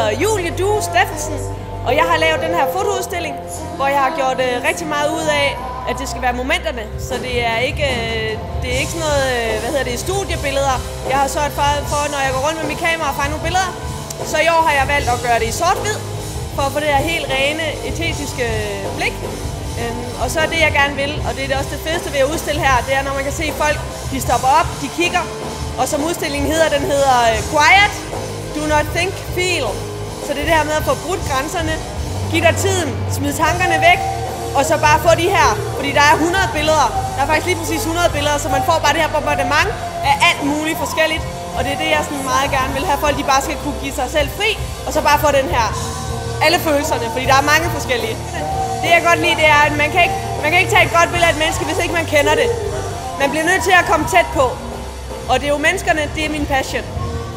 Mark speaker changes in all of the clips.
Speaker 1: hedder Julie Due Steffensen, og jeg har lavet den her fotoudstilling, hvor jeg har gjort rigtig meget ud af, at det skal være momenterne. Så det er ikke sådan noget, studiebilleder. Jeg har sørget for, når jeg går rundt med mit kamera og fanger nogle billeder. Så i år har jeg valgt at gøre det i sort-hvid, for at få det her helt rene, æstetiske blik. Og så er det, jeg gerne vil, og det er også det fedeste ved at udstille her, det er, når man kan se folk, de stopper op, de kigger, og som udstillingen hedder, den hedder Quiet, Do Not Think, Feel. Så det er det her med at få brudt grænserne, give dig tiden, smid tankerne væk, og så bare få de her, fordi der er 100 billeder, der er faktisk lige præcis 100 billeder, så man får bare det her bombardement af alt muligt forskelligt, og det er det, jeg sådan meget gerne vil have, folk de bare skal kunne give sig selv fri, og så bare få den her, alle følelserne, fordi der er mange forskellige. Det jeg godt lide, det er, at man kan ikke tage et godt billede af et menneske, hvis ikke man kender det. Man bliver nødt til at komme tæt på. Og det er jo menneskerne, det er min passion.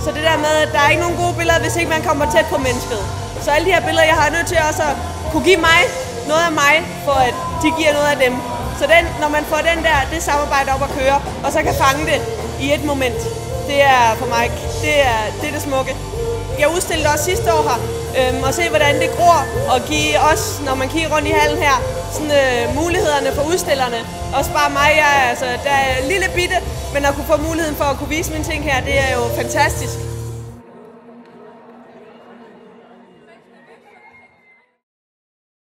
Speaker 1: Så det der med, at der er ikke nogen gode billeder, hvis ikke man kommer tæt på mennesket. Så alle de her billeder, jeg har nødt til også at kunne give mig noget af mig, for at de giver noget af dem. Så når man får det samarbejde op at køre, og så kan fange det i et moment, det er for mig, det er det smukke. Jeg udstillede også sidste år her, og se hvordan det gror, og give os, når man kigger rundt i hallen her, sådan, mulighederne for udstillerne. Også bare mig, der er lille bitte, men at kunne få muligheden for at kunne vise mine ting her, det er jo fantastisk.